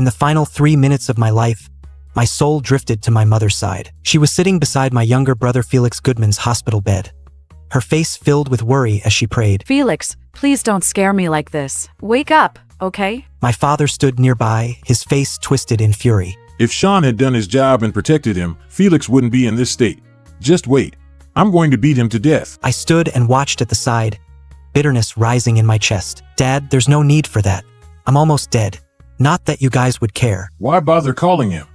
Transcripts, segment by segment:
In the final 3 minutes of my life, my soul drifted to my mother's side. She was sitting beside my younger brother Felix Goodman's hospital bed, her face filled with worry as she prayed. Felix, please don't scare me like this. Wake up, okay? My father stood nearby, his face twisted in fury. If Sean had done his job and protected him, Felix wouldn't be in this state. Just wait. I'm going to beat him to death. I stood and watched at the side, bitterness rising in my chest. Dad, there's no need for that. I'm almost dead. Not that you guys would care. Why bother calling him?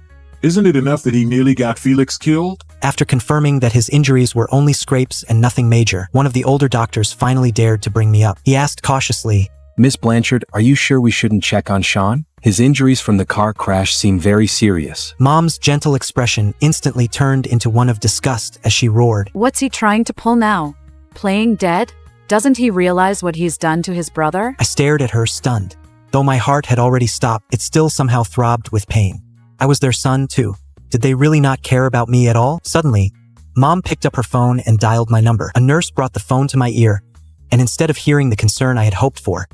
Isn't it enough that he nearly got Felix killed? After confirming that his injuries were only scrapes and nothing major, one of the older doctors finally dared to bring me up. He asked cautiously, Miss Blanchard, are you sure we shouldn't check on Sean? His injuries from the car crash seem very serious. Mom's gentle expression instantly turned into one of disgust as she roared. What's he trying to pull now? Playing dead? Doesn't he realize what he's done to his brother? I stared at her stunned. Though my heart had already stopped, it still somehow throbbed with pain. I was their son too. Did they really not care about me at all? Suddenly, Mom picked up her phone and dialed my number. A nurse brought the phone to my ear, and instead of hearing the concern I had hoped for,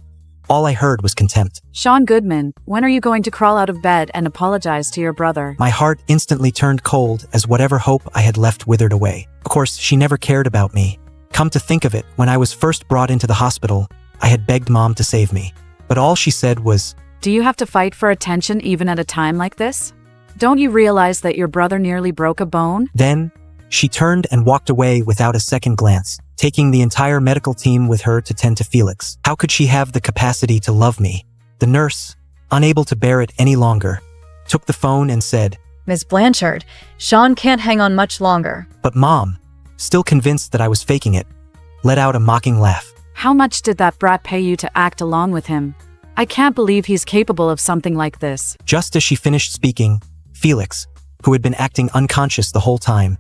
all I heard was contempt. Sean Goodman, when are you going to crawl out of bed and apologize to your brother? My heart instantly turned cold as whatever hope I had left withered away. Of course, she never cared about me. Come to think of it, when I was first brought into the hospital, I had begged Mom to save me. But all she said was, Do you have to fight for attention even at a time like this? Don't you realize that your brother nearly broke a bone? Then, she turned and walked away without a second glance, taking the entire medical team with her to tend to Felix. How could she have the capacity to love me? The nurse, unable to bear it any longer, took the phone and said, Miss Blanchard, Sean can't hang on much longer. But Mom, still convinced that I was faking it, let out a mocking laugh. How much did that brat pay you to act along with him? I can't believe he's capable of something like this. Just as she finished speaking, Felix, who had been acting unconscious the whole time,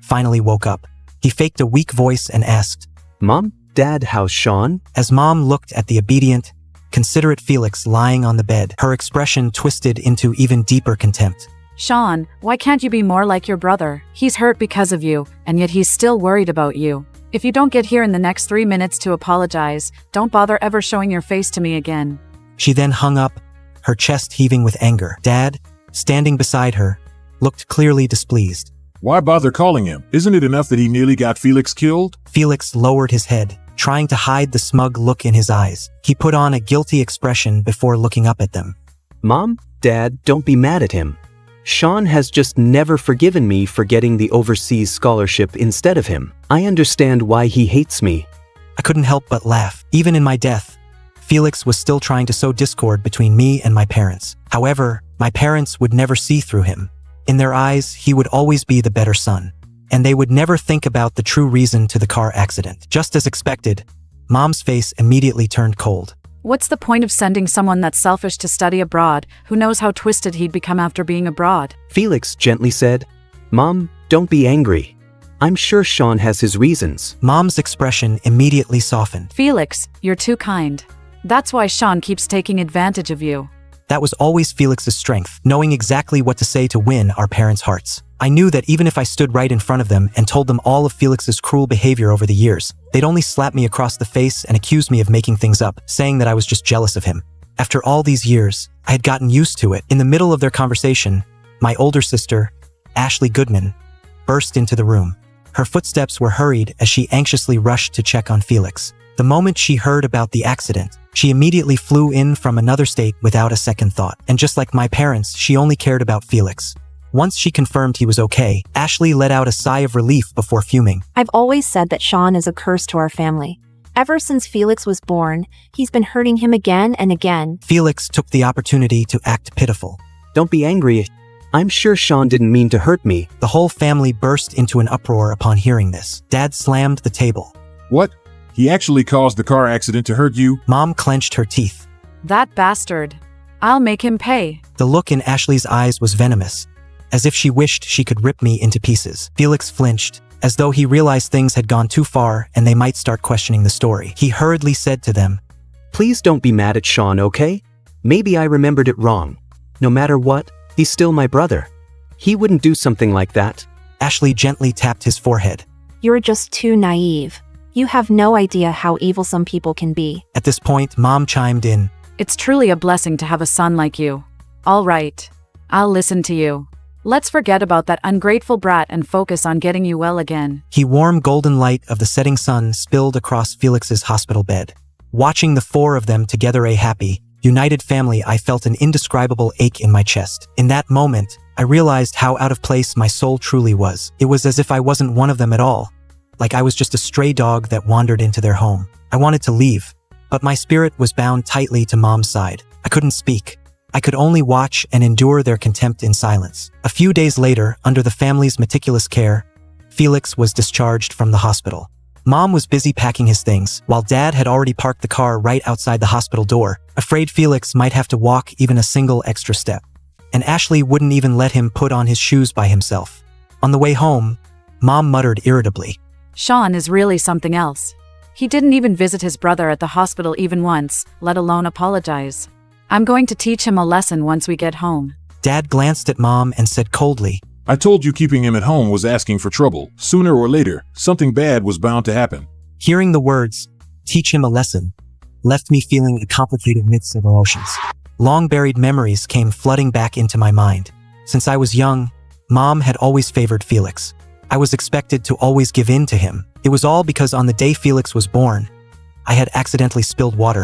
finally woke up. He faked a weak voice and asked, Mom? Dad, how's Sean? As Mom looked at the obedient, considerate Felix lying on the bed, her expression twisted into even deeper contempt. Sean, why can't you be more like your brother? He's hurt because of you, and yet he's still worried about you. If you don't get here in the next 3 minutes to apologize, don't bother ever showing your face to me again. She then hung up, her chest heaving with anger. Dad, standing beside her, looked clearly displeased. Why bother calling him? Isn't it enough that he nearly got Felix killed? Felix lowered his head, trying to hide the smug look in his eyes. He put on a guilty expression before looking up at them. Mom? Dad, don't be mad at him. Sean has just never forgiven me for getting the overseas scholarship instead of him. I understand why he hates me. I couldn't help but laugh. Even in my death, Felix was still trying to sow discord between me and my parents. However, my parents would never see through him. In their eyes, he would always be the better son, and they would never think about the true reason to the car accident. Just as expected, Mom's face immediately turned cold. What's the point of sending someone that's selfish to study abroad, who knows how twisted he'd become after being abroad? Felix gently said, Mom, don't be angry. I'm sure Sean has his reasons. Mom's expression immediately softened. Felix, you're too kind. That's why Sean keeps taking advantage of you. That was always Felix's strength, knowing exactly what to say to win our parents' hearts. I knew that even if I stood right in front of them and told them all of Felix's cruel behavior over the years, they'd only slap me across the face and accuse me of making things up, saying that I was just jealous of him. After all these years, I had gotten used to it. In the middle of their conversation, my older sister, Ashley Goodman, burst into the room. Her footsteps were hurried as she anxiously rushed to check on Felix. The moment she heard about the accident, she immediately flew in from another state without a second thought. And just like my parents, she only cared about Felix. Once she confirmed he was okay, Ashley let out a sigh of relief before fuming. I've always said that Sean is a curse to our family. Ever since Felix was born, he's been hurting him again and again. Felix took the opportunity to act pitiful. Don't be angry. I'm sure Sean didn't mean to hurt me. The whole family burst into an uproar upon hearing this. Dad slammed the table. What? He actually caused the car accident to hurt you? Mom clenched her teeth. That bastard. I'll make him pay. The look in Ashley's eyes was venomous, as if she wished she could rip me into pieces. Felix flinched, as though he realized things had gone too far and they might start questioning the story. He hurriedly said to them, Please don't be mad at Sean, okay? Maybe I remembered it wrong. No matter what, he's still my brother. He wouldn't do something like that. Ashley gently tapped his forehead. You're just too naive. You have no idea how evil some people can be. At this point, Mom chimed in. It's truly a blessing to have a son like you. All right. I'll listen to you. Let's forget about that ungrateful brat and focus on getting you well again. The warm golden light of the setting sun spilled across Felix's hospital bed. Watching the four of them together, a happy, united family, I felt an indescribable ache in my chest. In that moment, I realized how out of place my soul truly was. It was as if I wasn't one of them at all. Like I was just a stray dog that wandered into their home. I wanted to leave, but my spirit was bound tightly to Mom's side. I couldn't speak. I could only watch and endure their contempt in silence. A few days later, under the family's meticulous care, Felix was discharged from the hospital. Mom was busy packing his things, while Dad had already parked the car right outside the hospital door, afraid Felix might have to walk even a single extra step. And Ashley wouldn't even let him put on his shoes by himself. On the way home, Mom muttered irritably, Sean is really something else. He didn't even visit his brother at the hospital even once, let alone apologize. I'm going to teach him a lesson once we get home. Dad glanced at Mom and said coldly, I told you keeping him at home was asking for trouble. Sooner or later, something bad was bound to happen. Hearing the words, teach him a lesson, left me feeling a complicated mix of emotions. Long-buried memories came flooding back into my mind. Since I was young, Mom had always favored Felix. I was expected to always give in to him. It was all because on the day Felix was born, I had accidentally spilled water,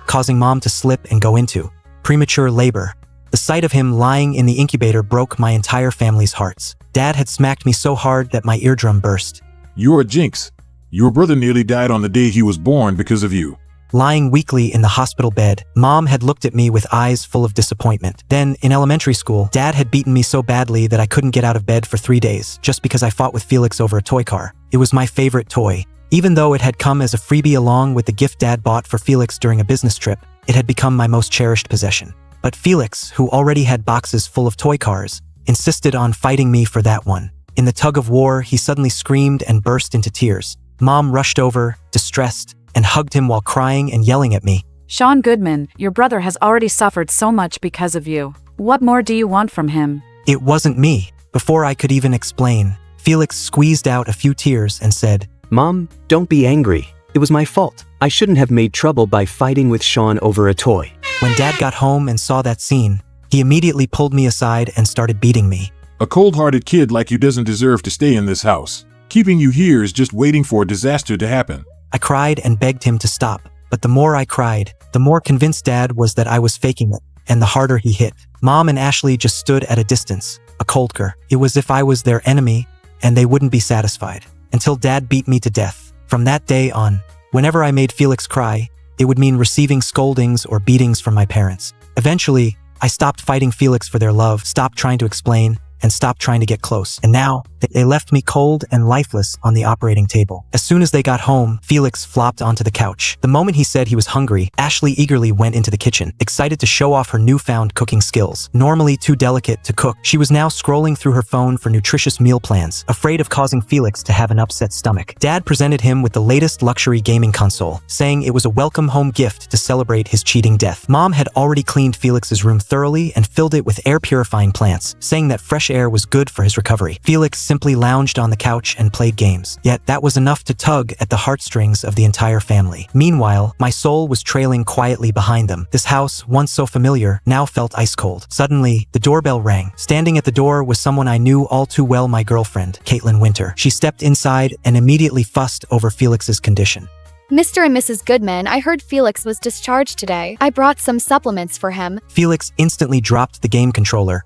causing Mom to slip and go into premature labor. The sight of him lying in the incubator broke my entire family's hearts. Dad had smacked me so hard that my eardrum burst. You're a jinx. Your brother nearly died on the day he was born because of you. Lying weakly in the hospital bed, Mom had looked at me with eyes full of disappointment. Then, in elementary school, Dad had beaten me so badly that I couldn't get out of bed for 3 days, just because I fought with Felix over a toy car. It was my favorite toy. Even though it had come as a freebie along with the gift Dad bought for Felix during a business trip, it had become my most cherished possession. But Felix, who already had boxes full of toy cars, insisted on fighting me for that one. In the tug of war, he suddenly screamed and burst into tears. Mom rushed over, distressed, and hugged him while crying and yelling at me. Sean Goodman, your brother has already suffered so much because of you. What more do you want from him? It wasn't me. Before I could even explain, Felix squeezed out a few tears and said, Mom, don't be angry. It was my fault. I shouldn't have made trouble by fighting with Sean over a toy. When Dad got home and saw that scene, he immediately pulled me aside and started beating me. A cold-hearted kid like you doesn't deserve to stay in this house. Keeping you here is just waiting for a disaster to happen. I cried and begged him to stop, but the more I cried, the more convinced Dad was that I was faking it, and the harder he hit. Mom and Ashley just stood at a distance, a coldker. It was as if I was their enemy, and they wouldn't be satisfied, until Dad beat me to death. From that day on, whenever I made Felix cry, it would mean receiving scoldings or beatings from my parents. Eventually, I stopped fighting Felix for their love, stopped trying to explain, and stopped trying to get close. And now, they left me cold and lifeless on the operating table. As soon as they got home, Felix flopped onto the couch. The moment he said he was hungry, Ashley eagerly went into the kitchen, excited to show off her newfound cooking skills. Normally too delicate to cook, she was now scrolling through her phone for nutritious meal plans, afraid of causing Felix to have an upset stomach. Dad presented him with the latest luxury gaming console, saying it was a welcome home gift to celebrate his cheating death. Mom had already cleaned Felix's room thoroughly and filled it with air-purifying plants, saying that fresh air was good for his recovery. Felix simply lounged on the couch and played games. Yet that was enough to tug at the heartstrings of the entire family. Meanwhile, my soul was trailing quietly behind them. This house, once so familiar, now felt ice cold. Suddenly, the doorbell rang. Standing at the door was someone I knew all too well, my girlfriend, Caitlin Winter. She stepped inside and immediately fussed over Felix's condition. Mr. and Mrs. Goodman, I heard Felix was discharged today. I brought some supplements for him. Felix instantly dropped the game controller,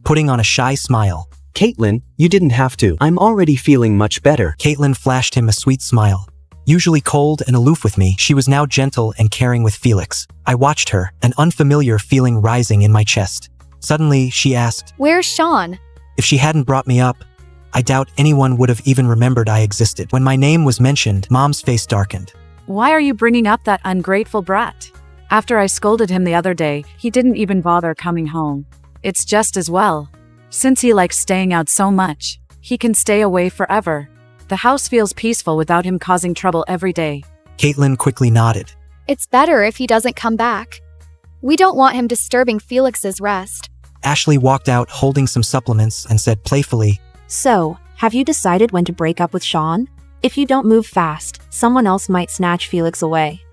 putting on a shy smile. Caitlin, you didn't have to. I'm already feeling much better. Caitlin flashed him a sweet smile. Usually cold and aloof with me, she was now gentle and caring with Felix. I watched her, an unfamiliar feeling rising in my chest. Suddenly, she asked, Where's Sean? If she hadn't brought me up, I doubt anyone would have even remembered I existed. When my name was mentioned, Mom's face darkened. Why are you bringing up that ungrateful brat? After I scolded him the other day, he didn't even bother coming home. It's just as well. Since he likes staying out so much, he can stay away forever. The house feels peaceful without him causing trouble every day. Caitlin quickly nodded. It's better if he doesn't come back. We don't want him disturbing Felix's rest. Ashley walked out holding some supplements and said playfully, So, have you decided when to break up with Sean? If you don't move fast, someone else might snatch Felix away.